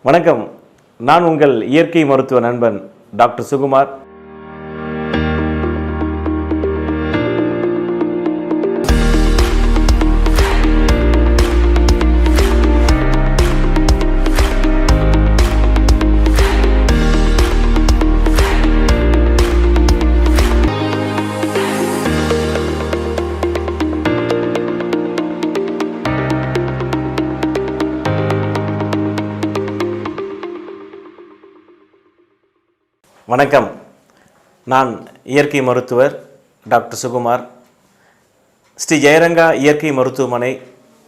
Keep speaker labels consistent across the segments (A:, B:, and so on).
A: வணக்கம். நான் உங்கள் இயற்கை மருத்துவ நண்பன் டாக்டர் சுகுமார். வணக்கம். நான் இயற்கை மருத்துவர் டாக்டர் சுகுமார். ஸ்ரீ ஜெயரங்கா இயற்கை மருத்துவமனை,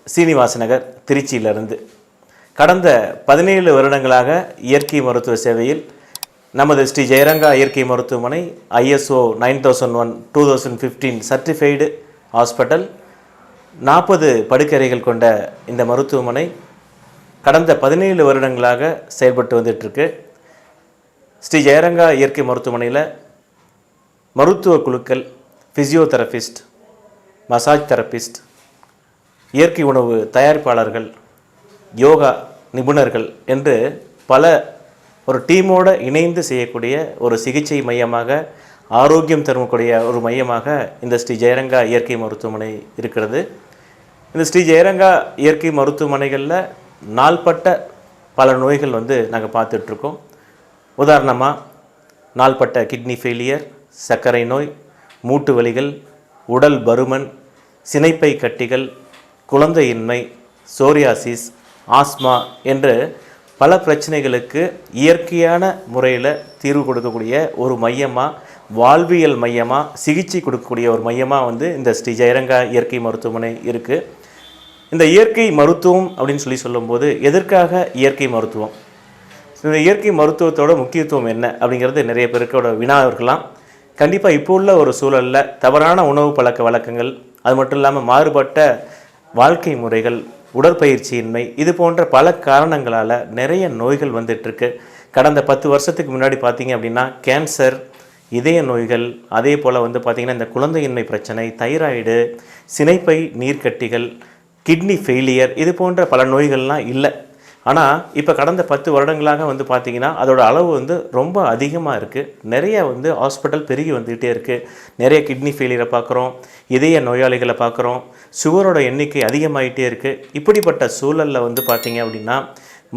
A: சீனிவாச நகர், திருச்சியிலிருந்து கடந்த 17 வருடங்களாக இயற்கை மருத்துவ சேவையில் நமது ஸ்ரீ ஜெயரங்கா இயற்கை மருத்துவமனை ISO 9001/2015 சர்டிஃபைடு ஹாஸ்பிட்டல். 40 படுக்கறைகள் கொண்ட இந்த மருத்துவமனை கடந்த 17 வருடங்களாக செயல்பட்டு வந்துட்டுருக்கு. ஸ்ரீ ஜெயரங்கா இயற்கை மருத்துவமனையில் மருத்துவ குழுக்கள், ஃபிசியோதெரபிஸ்ட், மசாஜ் தெரபிஸ்ட், இயற்கை உணவு தயாரிப்பாளர்கள், யோகா நிபுணர்கள் என்று பல ஒரு டீமோடு இணைந்து செய்யக்கூடிய ஒரு சிகிச்சை மையமாக, ஆரோக்கியம் தரக்கூடிய ஒரு மையமாக இந்த ஸ்ரீ ஜெயரங்கா இயற்கை மருத்துவமனை இருக்கிறது. இந்த ஸ்ரீ ஜெயரங்கா இயற்கை மருத்துவமனைகளில் நாள்பட்ட பல நோய்கள் நாங்கள் பார்த்துட்ருக்கோம். உதாரணமாக நாள்பட்ட கிட்னி ஃபெயிலியர், சர்க்கரை நோய், மூட்டு வலிகள், உடல் பருமன், சினைப்பை கட்டிகள், குழந்தையின்மை, சோரியாசிஸ், ஆஸ்மா என்று பல பிரச்சனைகளுக்கு இயற்கையான முறையில் தீர்வு கொடுக்கக்கூடிய ஒரு மையமாக, வாழ்வியல் மையமாக, சிகிச்சை கொடுக்கக்கூடிய ஒரு மையமாக இந்த ஸ்ரீ ஜெயரங்கா இயற்கை மருத்துவமனை இருக்குது. இந்த இயற்கை மருத்துவம் அப்படின்னு சொல்லும்போது எதற்காக இயற்கை மருத்துவம்? இந்த இயற்கை மருத்துவத்தோட முக்கியத்துவம் என்ன அப்படிங்கிறது நிறைய பேருக்கோட வினா இருக்கலாம். கண்டிப்பாக இப்போ உள்ள ஒரு சூழலில் தவறான உணவு பழக்க வழக்கங்கள், அது மட்டும் இல்லாமல் மாறுபட்ட வாழ்க்கை முறைகள், உடற்பயிற்சியின்மை, இது போன்ற பல காரணங்களால் நிறைய நோய்கள் வந்துட்டுருக்கு. கடந்த 10 வருஷத்துக்கு முன்னாடி பார்த்திங்க அப்படின்னா கேன்சர், இதய நோய்கள், அதே போல் பார்த்திங்கன்னா இந்த குழந்தையின்மை பிரச்சனை, தைராய்டு, சினைப்பை நீர்க்கட்டிகள், கிட்னி ஃபெயிலியர், இது போன்ற பல நோய்கள்லாம் இல்லை. ஆனால் இப்போ கடந்த 10 வருடங்களாக பார்த்திங்கன்னா அதோட அளவு ரொம்ப அதிகமாக இருக்குது. நிறைய ஹாஸ்பிட்டல் பெருகி வந்துக்கிட்டே இருக்குது. நிறைய கிட்னி ஃபெயிலியரை பார்க்குறோம், இதய நோயாளிகளை பார்க்குறோம், சுகரோட எண்ணிக்கை அதிகமாகிட்டே இருக்குது. இப்படிப்பட்ட சூழலில் பார்த்திங்க அப்படின்னா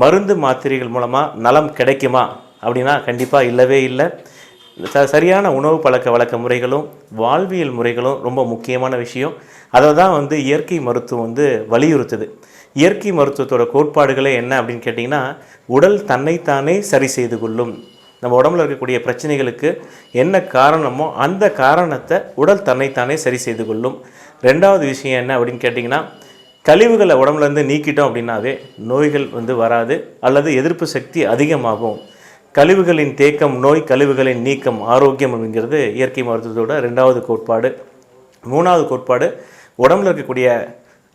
A: மருந்து மாத்திரைகள் மூலமாக நலம் கிடைக்குமா அப்படின்னா கண்டிப்பாக இல்லவே இல்லை. சரியான உணவு பழக்க வழக்க முறைகளும் வாழ்வியல் முறைகளும் ரொம்ப முக்கியமான விஷயம். அதை தான் இயற்கை மருத்துவம் வலியுறுத்துது. இயற்கை மருத்துவத்தோட கோட்பாடுகளே என்ன அப்படின்னு கேட்டிங்கன்னா, உடல் தன்னைத்தானே சரி செய்து கொள்ளும். நம்ம உடம்புல இருக்கக்கூடிய பிரச்சனைகளுக்கு என்ன காரணமோ அந்த காரணத்தை உடல் தன்னைத்தானே சரி செய்து கொள்ளும். ரெண்டாவது விஷயம் என்ன அப்படின்னு கேட்டிங்கன்னா, கழிவுகளை உடம்புலேருந்து நீக்கிட்டோம் அப்படின்னாவே நோய்கள் வராது, அல்லது எதிர்ப்பு சக்தி அதிகமாகும். கழிவுகளின் தேக்கம் நோய், கழிவுகளின் நீக்கம் ஆரோக்கியம் அப்படிங்கிறது இயற்கை மருத்துவத்தோட 2வது கோட்பாடு. 3வது கோட்பாடு, உடம்புல இருக்கக்கூடிய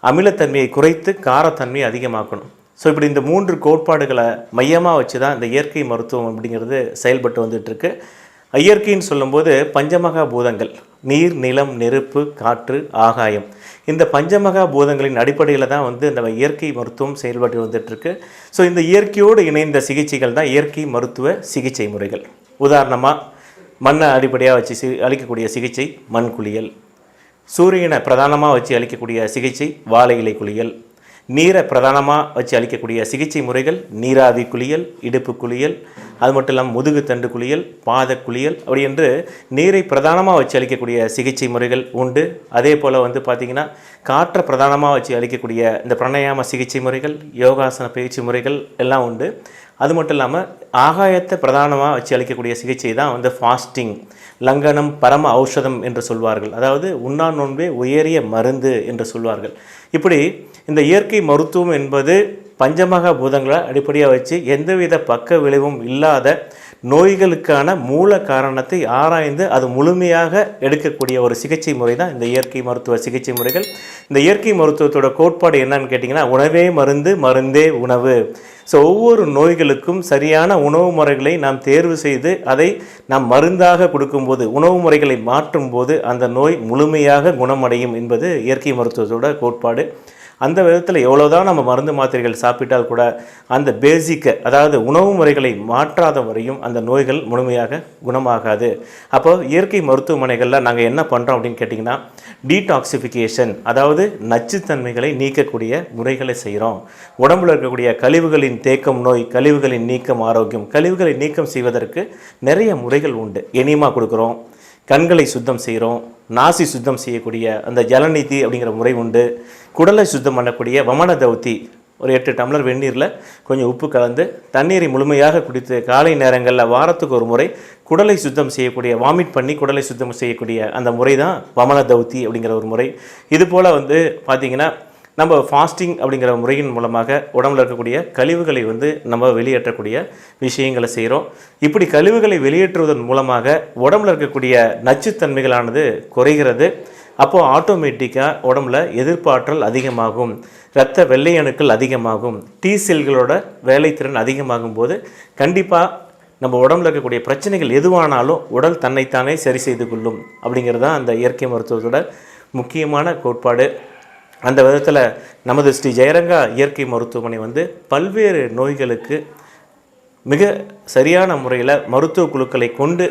A: அமிலத்தன்மையை குறைத்து காரத்தன்மையை அதிகமாக்கணும். ஸோ இப்படி இந்த 3 கோட்பாடுகளை மையமாக வச்சு தான் இந்த இயற்கை மருத்துவம் அப்படிங்கிறது செயல்பட்டு வந்துட்டுருக்கு. இயற்கைன்னு சொல்லும்போது பஞ்சமகா பூதங்கள், நீர், நிலம், நெருப்பு, காற்று, ஆகாயம், இந்த பஞ்சமகா பூதங்களின் அடிப்படையில் தான் இந்த இயற்கை மருத்துவம் செயல்பட்டு வந்துட்டுருக்கு. ஸோ இந்த இயற்கையோடு இணைந்த சிகிச்சைகள் தான் இயற்கை மருத்துவ சிகிச்சை முறைகள். உதாரணமாக மண்ணை அடிப்படையாக வச்சு அளிக்கக்கூடிய சிகிச்சை மண் குளியல், சூரியனை பிரதானமாக வச்சு அளிக்கக்கூடிய சிகிச்சை வாழை இலை குளியல், நீரை பிரதானமாக வச்சு அளிக்கக்கூடிய சிகிச்சை முறைகள் நீராவி குளியல், இடுப்பு குளியல், அது மட்டும் இல்லாமல் முதுகு தண்டு குளியல், பாத குளியல், அப்படி என்று நீரை பிரதானமாக வச்சு அளிக்கக்கூடிய சிகிச்சை முறைகள் உண்டு. அதே போல் பார்த்திங்கன்னா காற்றை பிரதானமாக வச்சு அளிக்கக்கூடிய இந்த பிராணாயாம சிகிச்சை முறைகள், யோகாசன பயிற்சி முறைகள் எல்லாம் உண்டு. அது மட்டும் இல்லாமல் ஆகாயத்தை பிரதானமாக வச்சு அளிக்கக்கூடிய சிகிச்சை தான் ஃபாஸ்டிங், லங்கனம், பரம ஔஷதம் என்று சொல்வார்கள். அதாவது உண்ணா நோன்பே உயரிய மருந்து என்று சொல்வார்கள். இப்படி இந்த இயற்கை மருத்துவம் என்பது பஞ்சமகா பூதங்களை அடிப்படையாக வச்சு எந்தவித பக்க விளைவும் இல்லாத நோய்களுக்கான மூல காரணத்தை ஆராய்ந்து அது முழுமையாக எடுக்கக்கூடிய ஒரு சிகிச்சை முறை தான் இந்த இயற்கை மருத்துவ சிகிச்சை முறைகள். இந்த இயற்கை மருத்துவத்தோட கோட்பாடு என்னன்னு கேட்டிங்கன்னா, உணவே மருந்து, மருந்தே உணவு. ஸோ ஒவ்வொரு நோய்களுக்கும் சரியான உணவு முறைகளை நாம் தேர்வு செய்து அதை நாம் மருந்தாக கொடுக்கும்போது, உணவு முறைகளை மாற்றும் போது அந்த நோய் முழுமையாக குணமடையும் என்பது இயற்கை மருத்துவத்தோட கோட்பாடு. அந்த விதத்தில் எவ்வளோதான் நம்ம மருந்து மாத்திரைகள் சாப்பிட்டால் கூட அந்த பேசிக்கை, அதாவது உணவு முறைகளை மாற்றாத வரையும் அந்த நோய்கள் முழுமையாக குணமாகாது. அப்போ இயற்கை மருத்துவமனைகளில் நாங்கள் என்ன பண்ணுறோம் அப்படின்னு கேட்டிங்கன்னா, டீடாக்சிஃபிகேஷன், அதாவது நச்சுத்தன்மைகளை நீக்கக்கூடிய முறைகளை செய்கிறோம். உடம்பில் இருக்கக்கூடிய கழிவுகளின் தேக்கம் நோய், கழிவுகளின் நீக்கம் ஆரோக்கியம், கழிவுகளை நீக்கம் செய்வதற்கு நிறைய முறைகள் உண்டு. எனிமா கொடுக்குறோம், கண்களை சுத்தம் செய்கிறோம், நாசி சுத்தம் செய்யக்கூடிய அந்த ஜலநீதி அப்படிங்கிற முறை உண்டு. குடலை சுத்தம் பண்ணக்கூடிய வமன தௌத்தி, ஒரு 8 டம்ளர் வெந்நீரில் கொஞ்சம் உப்பு கலந்து தண்ணீரை முழுமையாக குடித்து காலை நேரங்களில் வாரத்துக்கு ஒரு முறை குடலை சுத்தம் செய்யக்கூடிய, வாமிட் பண்ணி குடலை சுத்தம் செய்யக்கூடிய அந்த முறை தான் வமன தௌத்தி அப்படிங்கிற ஒரு முறை. இது போல் பார்த்திங்கன்னா நம்ம ஃபாஸ்டிங் அப்படிங்கிற முறையின் மூலமாக உடம்புல இருக்கக்கூடிய கழிவுகளை நம்ம வெளியேற்றக்கூடிய விஷயங்களை செய்கிறோம். இப்படி கழிவுகளை வெளியேற்றுவதன் மூலமாக உடம்புல இருக்கக்கூடிய நச்சுத்தன்மைகளானது குறைகிறது. அப்போது ஆட்டோமேட்டிக்காக உடம்புல எதிர்ப்பாற்றல் அதிகமாகும், இரத்த வெள்ளை அணுக்கள் அதிகமாகும், டி செல்களோட வேலைத்திறன் அதிகமாகும் போது கண்டிப்பாக நம்ம உடம்புல இருக்கக்கூடிய பிரச்சனைகள் எதுவானாலும் உடல் தன்னைத்தானே சரி செய்து கொள்ளும். அப்படிங்கிறது தான் அந்த இயற்கை மருத்துவத்தோட முக்கியமான கோட்பாடு. அந்த விதத்தில் நமது ஸ்ரீ ஜெயரங்கா இயற்கை மருத்துவமனை பல்வேறு நோய்களுக்கு மிக சரியான முறையில் மருத்துவ குழுக்களை கொண்டு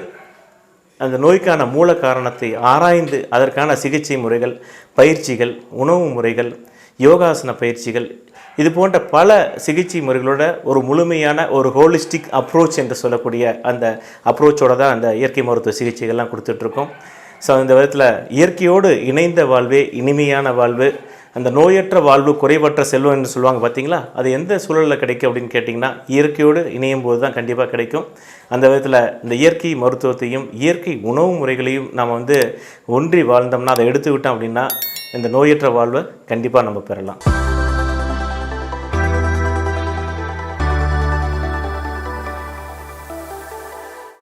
A: அந்த நோய்க்கான மூல காரணத்தை ஆராய்ந்து அதற்கான சிகிச்சை முறைகள், பயிற்சிகள், உணவு முறைகள், யோகாசன பயிற்சிகள், இது போன்ற பல சிகிச்சை முறைகளோட ஒரு முழுமையான ஒரு ஹோலிஸ்டிக் அப்ரோச் என்று சொல்லக்கூடிய அந்த அப்ரோச்சோடு தான் அந்த இயற்கை மருத்துவ சிகிச்சைகள்லாம் கொடுத்துட்ருக்கோம். ஸோ இந்த விதத்தில் இயற்கையோடு இணைந்த வாழ்வே இனிமையான வாழ்வு, அந்த நோயற்ற வாழ்வு குறைவற்ற செல்வம் என்று சொல்லுவாங்க பார்த்தீங்களா, அது எந்த சூழலில் கிடைக்கும் அப்படின்னு கேட்டிங்கன்னா இயற்கையோடு இணையும் போது தான் கண்டிப்பாக கிடைக்கும். அந்த விதத்தில் இந்த இயற்கை மருத்துவத்தையும் இயற்கை உணவு முறைகளையும் நாம் ஒன்றி வாழ்ந்தோம்னா, அதை எடுத்து விட்டோம் அப்படின்னா இந்த நோயற்ற வாழ்வை கண்டிப்பாக நம்ம பெறலாம்.